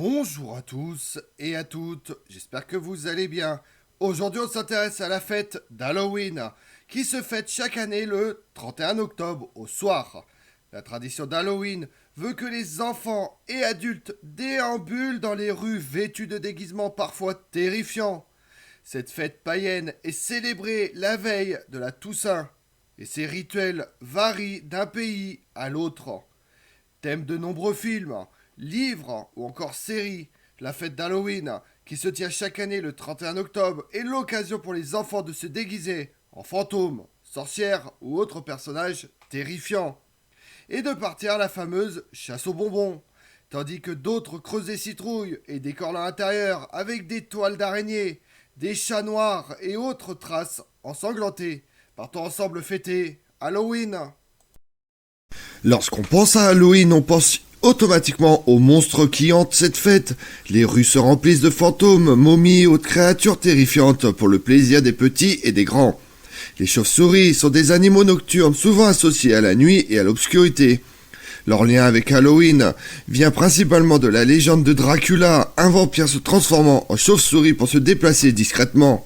Bonjour à tous et à toutes, j'espère que vous allez bien. Aujourd'hui on s'intéresse à la fête d'Halloween, qui se fête chaque année le 31 octobre au soir. La tradition d'Halloween veut que les enfants et adultes déambulent dans les rues vêtus de déguisements parfois terrifiants. Cette fête païenne est célébrée la veille de la Toussaint, et ses rituels varient d'un pays à l'autre. Thème de nombreux films, livres ou encore séries, la fête d'Halloween, qui se tient chaque année le 31 octobre, est l'occasion pour les enfants de se déguiser en fantômes, sorcières ou autres personnages terrifiants, et de partir à la fameuse chasse aux bonbons, tandis que d'autres creusent des citrouilles et décorent l'intérieur avec des toiles d'araignée, des chats noirs et autres traces ensanglantées. Partons ensemble fêter Halloween. Lorsqu'on pense à Halloween, on pense automatiquement aux monstres qui hantent cette fête. Les rues se remplissent de fantômes, momies et autres créatures terrifiantes pour le plaisir des petits et des grands. Les chauves-souris sont des animaux nocturnes souvent associés à la nuit et à l'obscurité. Leur lien avec Halloween vient principalement de la légende de Dracula, un vampire se transformant en chauve-souris pour se déplacer discrètement.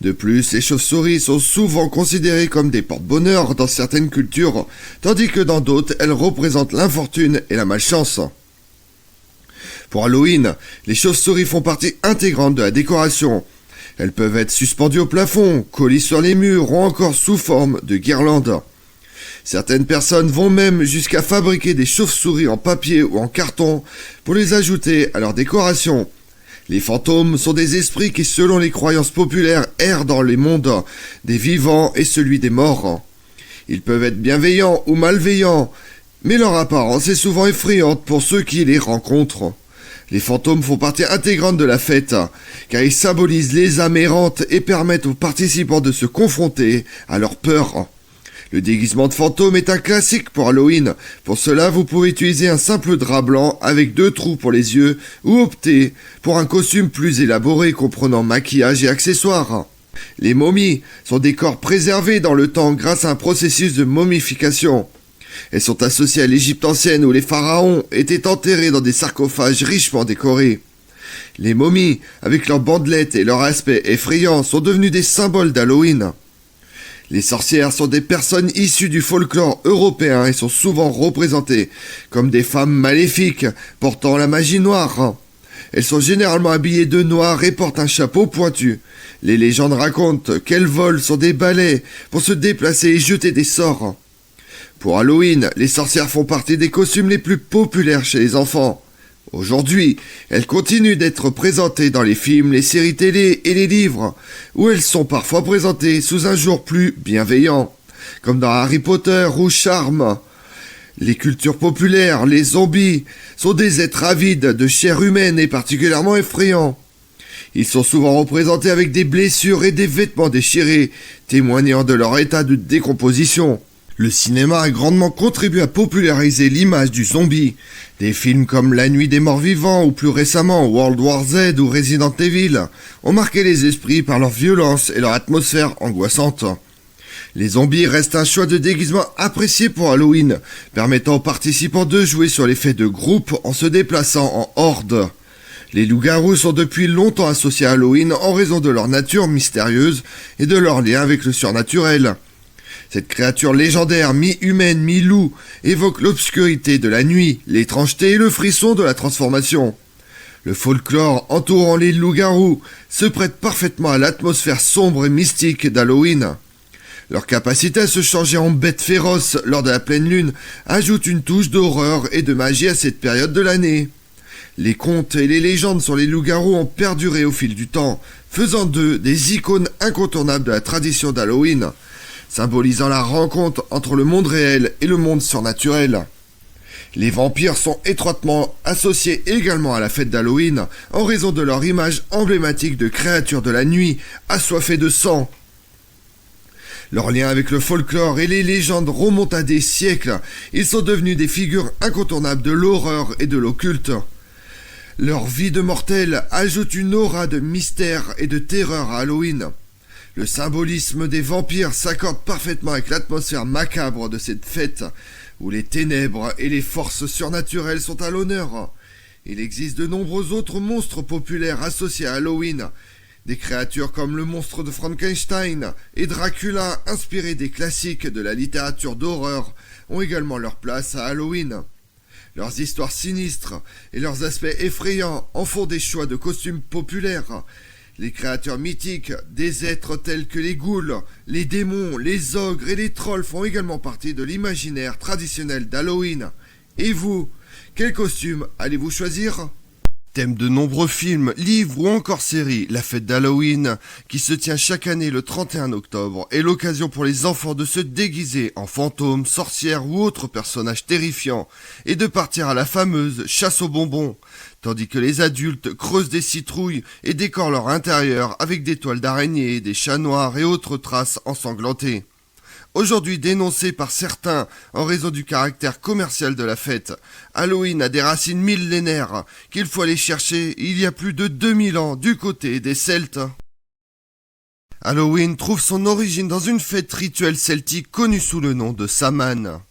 De plus, les chauves-souris sont souvent considérées comme des porte-bonheur dans certaines cultures, tandis que dans d'autres, elles représentent l'infortune et la malchance. Pour Halloween, les chauves-souris font partie intégrante de la décoration. Elles peuvent être suspendues au plafond, collées sur les murs ou encore sous forme de guirlandes. Certaines personnes vont même jusqu'à fabriquer des chauves-souris en papier ou en carton pour les ajouter à leur décoration. Les fantômes sont des esprits qui, selon les croyances populaires, errent dans les mondes des vivants et celui des morts. Ils peuvent être bienveillants ou malveillants, mais leur apparence est souvent effrayante pour ceux qui les rencontrent. Les fantômes font partie intégrante de la fête, car ils symbolisent les âmes errantes et permettent aux participants de se confronter à leur peur. Le déguisement de fantôme est un classique pour Halloween. Pour cela, vous pouvez utiliser un simple drap blanc avec 2 trous pour les yeux ou opter pour un costume plus élaboré comprenant maquillage et accessoires. Les momies sont des corps préservés dans le temps grâce à un processus de momification. Elles sont associées à l'Égypte ancienne où les pharaons étaient enterrés dans des sarcophages richement décorés. Les momies, avec leurs bandelettes et leur aspect effrayant, sont devenues des symboles d'Halloween. Les sorcières sont des personnes issues du folklore européen et sont souvent représentées comme des femmes maléfiques portant la magie noire. Elles sont généralement habillées de noir et portent un chapeau pointu. Les légendes racontent qu'elles volent sur des balais pour se déplacer et jeter des sorts. Pour Halloween, les sorcières font partie des costumes les plus populaires chez les enfants. Aujourd'hui, elles continuent d'être présentées dans les films, les séries télé et les livres, où elles sont parfois présentées sous un jour plus bienveillant, comme dans Harry Potter ou Charme. Les cultures populaires, les zombies, sont des êtres avides de chair humaine et particulièrement effrayants. Ils sont souvent représentés avec des blessures et des vêtements déchirés, témoignant de leur état de décomposition. Le cinéma a grandement contribué à populariser l'image du zombie. Des films comme La Nuit des Morts Vivants ou plus récemment World War Z ou Resident Evil ont marqué les esprits par leur violence et leur atmosphère angoissante. Les zombies restent un choix de déguisement apprécié pour Halloween, permettant aux participants de jouer sur l'effet de groupe en se déplaçant en horde. Les loups-garous sont depuis longtemps associés à Halloween en raison de leur nature mystérieuse et de leur lien avec le surnaturel. Cette créature légendaire, mi-humaine, mi-loup, évoque l'obscurité de la nuit, l'étrangeté et le frisson de la transformation. Le folklore entourant les loups-garous se prête parfaitement à l'atmosphère sombre et mystique d'Halloween. Leur capacité à se changer en bêtes féroces lors de la pleine lune ajoute une touche d'horreur et de magie à cette période de l'année. Les contes et les légendes sur les loups-garous ont perduré au fil du temps, faisant d'eux des icônes incontournables de la tradition d'Halloween, symbolisant la rencontre entre le monde réel et le monde surnaturel. Les vampires sont étroitement associés également à la fête d'Halloween en raison de leur image emblématique de créatures de la nuit assoiffées de sang. Leur lien avec le folklore et les légendes remontent à des siècles. Ils sont devenus des figures incontournables de l'horreur et de l'occulte. Leur vie de mortels ajoute une aura de mystère et de terreur à Halloween. Le symbolisme des vampires s'accorde parfaitement avec l'atmosphère macabre de cette fête, où les ténèbres et les forces surnaturelles sont à l'honneur. Il existe de nombreux autres monstres populaires associés à Halloween. Des créatures comme le monstre de Frankenstein et Dracula, inspirés des classiques de la littérature d'horreur, ont également leur place à Halloween. Leurs histoires sinistres et leurs aspects effrayants en font des choix de costumes populaires. Les créatures mythiques, des êtres tels que les ghouls, les démons, les ogres et les trolls font également partie de l'imaginaire traditionnel d'Halloween. Et vous, quel costume allez-vous choisir ? Thème de nombreux films, livres ou encore séries, la fête d'Halloween, qui se tient chaque année le 31 octobre, est l'occasion pour les enfants de se déguiser en fantômes, sorcières ou autres personnages terrifiants, et de partir à la fameuse chasse aux bonbons, tandis que les adultes creusent des citrouilles et décorent leur intérieur avec des toiles d'araignée, des chats noirs et autres traces ensanglantées. Aujourd'hui dénoncé par certains en raison du caractère commercial de la fête, Halloween a des racines millénaires qu'il faut aller chercher il y a plus de 2000 ans du côté des Celtes. Halloween trouve son origine dans une fête rituelle celtique connue sous le nom de Samhain.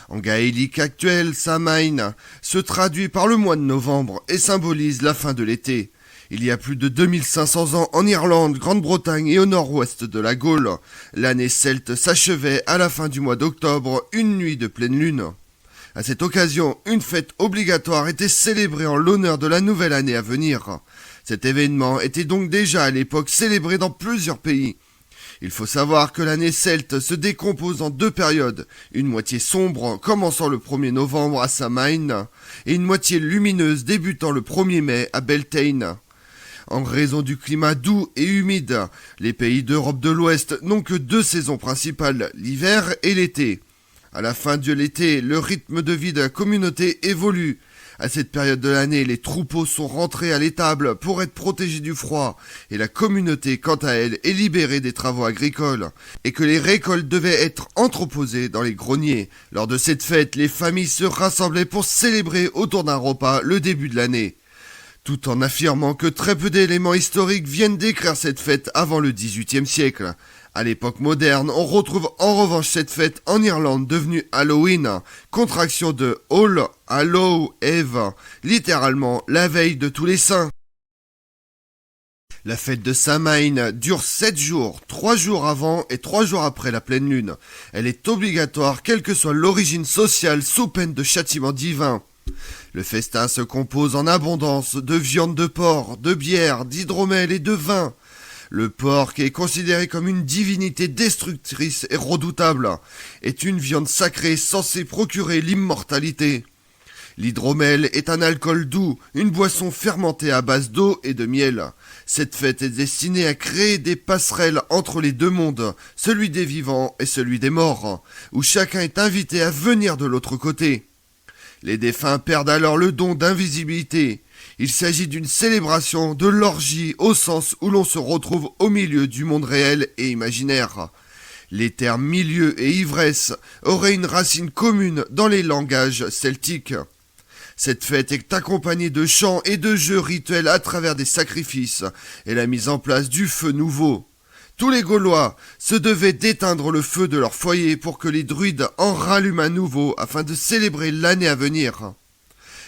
En gaélique actuel, Samhain se traduit par le mois de novembre et symbolise la fin de l'été. Il y a plus de 2500 ans en Irlande, Grande-Bretagne et au nord-ouest de la Gaule, l'année celte s'achevait à la fin du mois d'octobre, une nuit de pleine lune. À cette occasion, une fête obligatoire était célébrée en l'honneur de la nouvelle année à venir. Cet événement était donc déjà à l'époque célébré dans plusieurs pays. Il faut savoir que l'année celte se décompose en deux périodes, une moitié sombre commençant le 1er novembre à Samhain et une moitié lumineuse débutant le 1er mai à Beltane. En raison du climat doux et humide, les pays d'Europe de l'Ouest n'ont que deux saisons principales, l'hiver et l'été. À la fin de l'été, le rythme de vie de la communauté évolue. À cette période de l'année, les troupeaux sont rentrés à l'étable pour être protégés du froid, et la communauté, quant à elle, est libérée des travaux agricoles, et que les récoltes devaient être entreposées dans les greniers. Lors de cette fête, les familles se rassemblaient pour célébrer autour d'un repas le début de l'année, tout en affirmant que très peu d'éléments historiques viennent décrire cette fête avant le XVIIIe siècle. À l'époque moderne, on retrouve en revanche cette fête en Irlande devenue Halloween, contraction de All Hallow Eve, littéralement la veille de tous les saints. La fête de Samhain dure 7 jours, 3 jours avant et 3 jours après la pleine lune. Elle est obligatoire quelle que soit l'origine sociale sous peine de châtiment divin. Le festin se compose en abondance de viande de porc, de bière, d'hydromel et de vin. Le porc, qui est considéré comme une divinité destructrice et redoutable, est une viande sacrée censée procurer l'immortalité. L'hydromel est un alcool doux, une boisson fermentée à base d'eau et de miel. Cette fête est destinée à créer des passerelles entre les deux mondes, celui des vivants et celui des morts, où chacun est invité à venir de l'autre côté. Les défunts perdent alors le don d'invisibilité. Il s'agit d'une célébration de l'orgie au sens où l'on se retrouve au milieu du monde réel et imaginaire. Les termes milieu et ivresse auraient une racine commune dans les langages celtiques. Cette fête est accompagnée de chants et de jeux rituels à travers des sacrifices et la mise en place du feu nouveau. Tous les Gaulois se devaient d'éteindre le feu de leur foyer pour que les druides en rallument un nouveau afin de célébrer l'année à venir.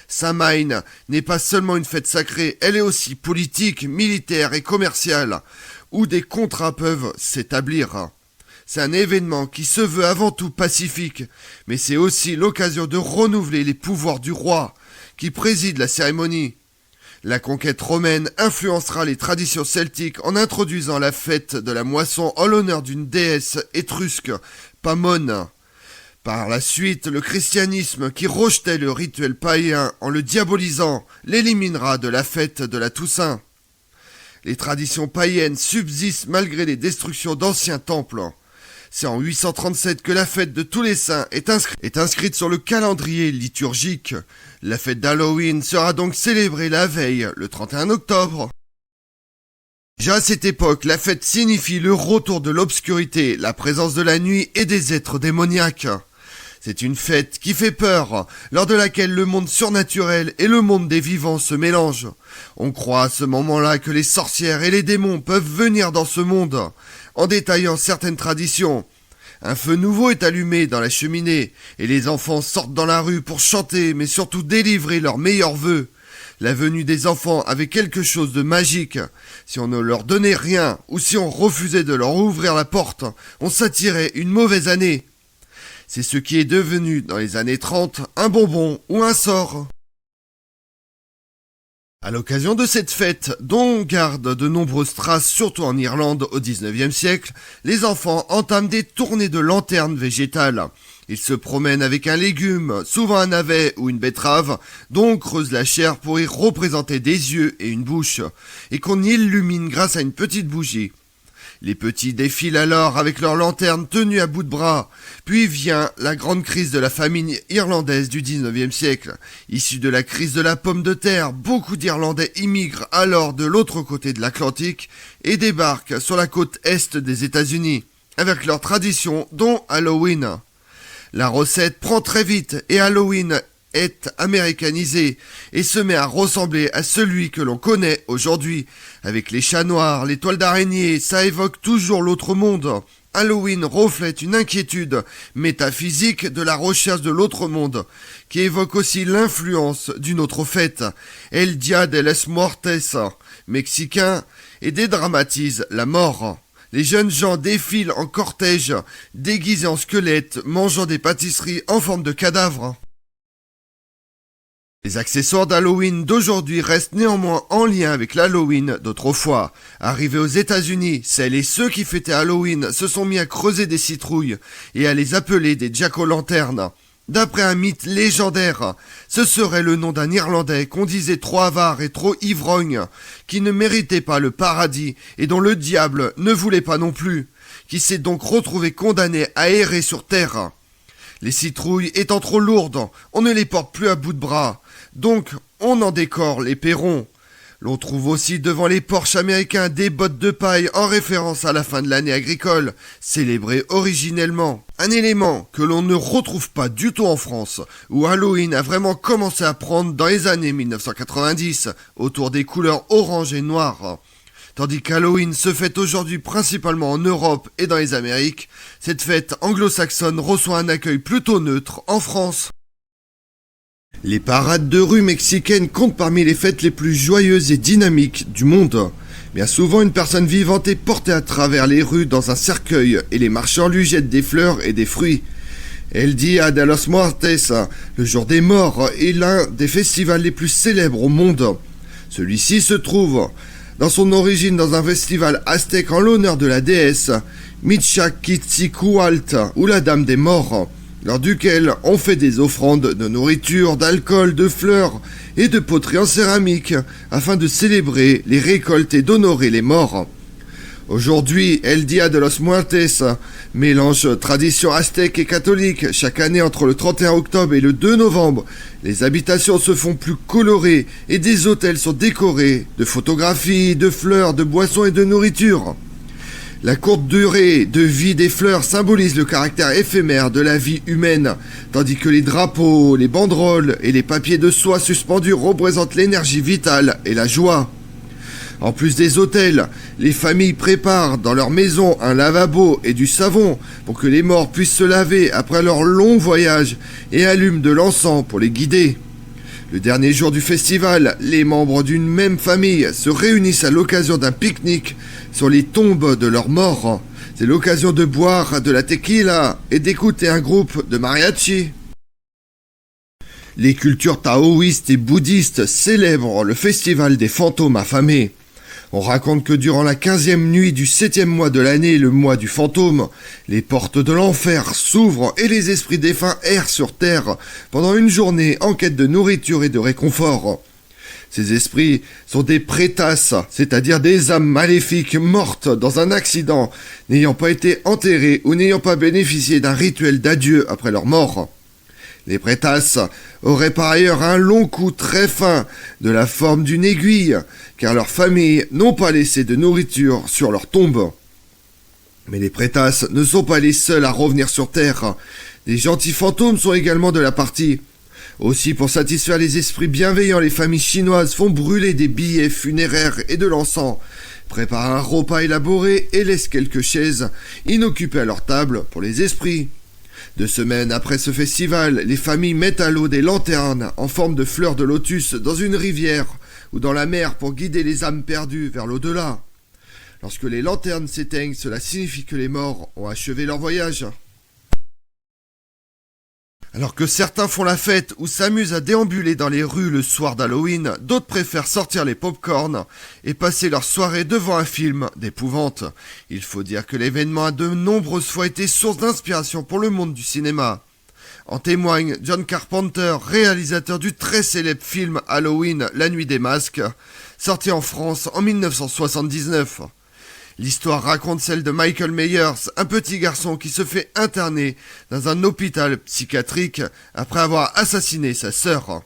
Samhain n'est pas seulement une fête sacrée, elle est aussi politique, militaire et commerciale, où des contrats peuvent s'établir. C'est un événement qui se veut avant tout pacifique, mais c'est aussi l'occasion de renouveler les pouvoirs du roi, qui préside la cérémonie. La conquête romaine influencera les traditions celtiques en introduisant la fête de la moisson en l'honneur d'une déesse étrusque, Pamone. Par la suite, le christianisme, qui rejetait le rituel païen en le diabolisant, l'éliminera de la fête de la Toussaint. Les traditions païennes subsistent malgré les destructions d'anciens temples. C'est en 837 que la fête de tous les saints est inscrite sur le calendrier liturgique. La fête d'Halloween sera donc célébrée la veille, le 31 octobre. Déjà à cette époque, la fête signifie le retour de l'obscurité, la présence de la nuit et des êtres démoniaques. C'est une fête qui fait peur, lors de laquelle le monde surnaturel et le monde des vivants se mélangent. On croit à ce moment-là que les sorcières et les démons peuvent venir dans ce monde. En détaillant certaines traditions, un feu nouveau est allumé dans la cheminée et les enfants sortent dans la rue pour chanter mais surtout délivrer leurs meilleurs vœux. La venue des enfants avait quelque chose de magique. Si on ne leur donnait rien, ou si on refusait de leur ouvrir la porte, on s'attirait une mauvaise année. C'est ce qui est devenu, dans les années 30, un bonbon ou un sort. À l'occasion de cette fête, dont on garde de nombreuses traces, surtout en Irlande au XIXe siècle, les enfants entament des tournées de lanternes végétales. Ils se promènent avec un légume, souvent un navet ou une betterave, dont on creuse la chair pour y représenter des yeux et une bouche, et qu'on illumine grâce à une petite bougie. Les petits défilent alors avec leurs lanternes tenues à bout de bras. Puis vient la grande crise de la famine irlandaise du 19e siècle. Issue de la crise de la pomme de terre, beaucoup d'Irlandais immigrent alors de l'autre côté de l'Atlantique et débarquent sur la côte est des États-Unis, avec leurs traditions dont Halloween. La recette prend très vite et Halloween est américanisé et se met à ressembler à celui que l'on connaît aujourd'hui. Avec les chats noirs, les toiles d'araignée, ça évoque toujours l'autre monde. Halloween reflète une inquiétude métaphysique de la recherche de l'autre monde, qui évoque aussi l'influence d'une autre fête, El Dia de los Muertos, mexicain, et dédramatise la mort. Les jeunes gens défilent en cortège, déguisés en squelettes, mangeant des pâtisseries en forme de cadavres. Les accessoires d'Halloween d'aujourd'hui restent néanmoins en lien avec l'Halloween d'autrefois. Arrivés aux États-Unis, celles et ceux qui fêtaient Halloween se sont mis à creuser des citrouilles et à les appeler des jack-o'-lanternes. D'après un mythe légendaire, ce serait le nom d'un Irlandais qu'on disait trop avare et trop ivrogne, qui ne méritait pas le paradis et dont le diable ne voulait pas non plus, qui s'est donc retrouvé condamné à errer sur terre. Les citrouilles étant trop lourdes, on ne les porte plus à bout de bras. Donc, on en décore les perrons. L'on trouve aussi devant les Porsche américains des bottes de paille en référence à la fin de l'année agricole, célébrée originellement. Un élément que l'on ne retrouve pas du tout en France, où Halloween a vraiment commencé à prendre dans les années 1990, autour des couleurs orange et noir. Tandis qu'Halloween se fête aujourd'hui principalement en Europe et dans les Amériques, cette fête anglo-saxonne reçoit un accueil plutôt neutre en France. Les parades de rue mexicaines comptent parmi les fêtes les plus joyeuses et dynamiques du monde. Bien souvent, une personne vivante est portée à travers les rues dans un cercueil et les marchands lui jettent des fleurs et des fruits. El Dia de los Muertos, le jour des morts, est l'un des festivals les plus célèbres au monde. Celui-ci se trouve dans son origine dans un festival aztèque en l'honneur de la déesse Michaquitzicualt, ou la Dame des Morts, lors duquel on fait des offrandes de nourriture, d'alcool, de fleurs et de poteries en céramique, afin de célébrer les récoltes et d'honorer les morts. Aujourd'hui, El Dia de los Muertos mélange tradition aztèque et catholique. Chaque année, entre le 31 octobre et le 2 novembre, les habitations se font plus colorées et des hôtels sont décorés de photographies, de fleurs, de boissons et de nourriture. La courte durée de vie des fleurs symbolise le caractère éphémère de la vie humaine, tandis que les drapeaux, les banderoles et les papiers de soie suspendus représentent l'énergie vitale et la joie. En plus des hôtels, les familles préparent dans leur maison un lavabo et du savon pour que les morts puissent se laver après leur long voyage et allument de l'encens pour les guider. Le dernier jour du festival, les membres d'une même famille se réunissent à l'occasion d'un pique-nique sur les tombes de leurs morts. C'est l'occasion de boire de la tequila et d'écouter un groupe de mariachi. Les cultures taoïstes et bouddhistes célèbrent le festival des fantômes affamés. On raconte que durant la 15e nuit du 7e mois de l'année, le mois du fantôme, les portes de l'enfer s'ouvrent et les esprits défunts errent sur terre pendant une journée en quête de nourriture et de réconfort. Ces esprits sont des prétasses, c'est-à-dire des âmes maléfiques mortes dans un accident, n'ayant pas été enterrées ou n'ayant pas bénéficié d'un rituel d'adieu après leur mort. Les prétasses auraient par ailleurs un long cou très fin, de la forme d'une aiguille, car leurs familles n'ont pas laissé de nourriture sur leur tombe. Mais les prétasses ne sont pas les seuls à revenir sur Terre. Des gentils fantômes sont également de la partie. Aussi, pour satisfaire les esprits bienveillants, les familles chinoises font brûler des billets funéraires et de l'encens, préparent un repas élaboré et laissent quelques chaises inoccupées à leur table pour les esprits. 2 semaines après ce festival, les familles mettent à l'eau des lanternes en forme de fleurs de lotus dans une rivière ou dans la mer pour guider les âmes perdues vers l'au-delà. Lorsque les lanternes s'éteignent, cela signifie que les morts ont achevé leur voyage. Alors que certains font la fête ou s'amusent à déambuler dans les rues le soir d'Halloween, d'autres préfèrent sortir les pop-corn et passer leur soirée devant un film d'épouvante. Il faut dire que l'événement a de nombreuses fois été source d'inspiration pour le monde du cinéma. En témoigne John Carpenter, réalisateur du très célèbre film Halloween, La Nuit des Masques, sorti en France en 1979. L'histoire raconte celle de Michael Myers, un petit garçon qui se fait interner dans un hôpital psychiatrique après avoir assassiné sa sœur.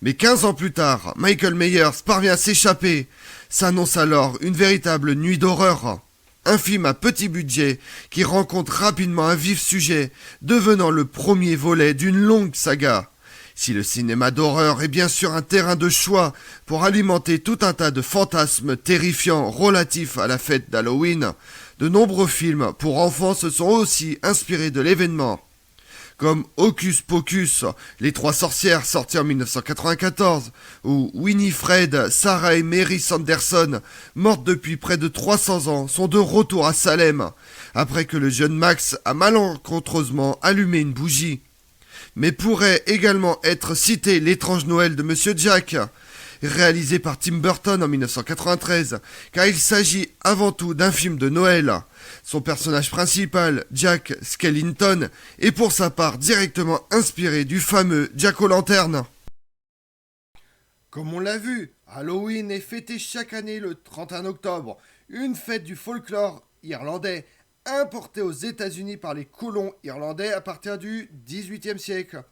Mais 15 ans plus tard, Michael Myers parvient à s'échapper. S'annonce alors une véritable nuit d'horreur. Un film à petit budget qui rencontre rapidement un vif sujet, devenant le premier volet d'une longue saga. Si le cinéma d'horreur est bien sûr un terrain de choix pour alimenter tout un tas de fantasmes terrifiants relatifs à la fête d'Halloween, de nombreux films pour enfants se sont aussi inspirés de l'événement. Comme Hocus Pocus, Les Trois Sorcières sorti en 1994, ou Winifred, Sarah et Mary Sanderson, mortes depuis près de 300 ans, sont de retour à Salem, après que le jeune Max a malencontreusement allumé une bougie. Mais pourrait également être cité L'étrange Noël de Monsieur Jack, réalisé par Tim Burton en 1993, car il s'agit avant tout d'un film de Noël. Son personnage principal, Jack Skellington, est pour sa part directement inspiré du fameux Jack O'Lantern. Comme on l'a vu, Halloween est fêté chaque année le 31 octobre, une fête du folklore irlandais, importée aux États-Unis par les colons irlandais à partir du XVIIIe siècle.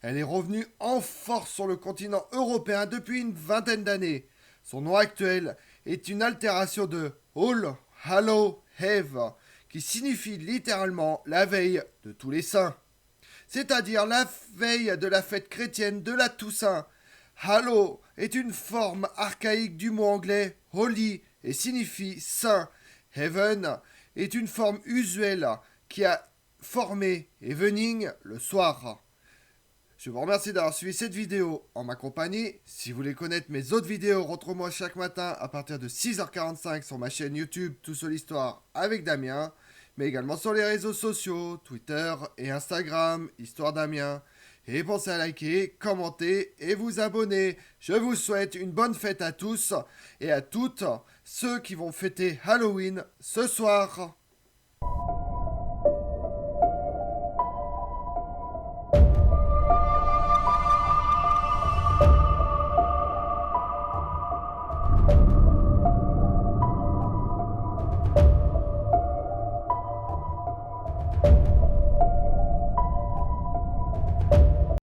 Elle est revenue en force sur le continent européen depuis une vingtaine d'années. Son nom actuel est une altération de All Hallow Eve, qui signifie littéralement la veille de tous les saints, c'est-à-dire la veille de la fête chrétienne de la Toussaint. Hallow est une forme archaïque du mot anglais holy et signifie saint. Heaven est une forme usuelle qui a formé evening le soir. Je vous remercie d'avoir suivi cette vidéo en ma compagnie. Si vous voulez connaître mes autres vidéos, retrouvez-moi chaque matin à partir de 6h45 sur ma chaîne YouTube Tout Seul Histoire avec Damien, mais également sur les réseaux sociaux, Twitter et Instagram, Histoire Damien. Et pensez à liker, commenter et vous abonner. Je vous souhaite une bonne fête à tous et à toutes ceux qui vont fêter Halloween ce soir.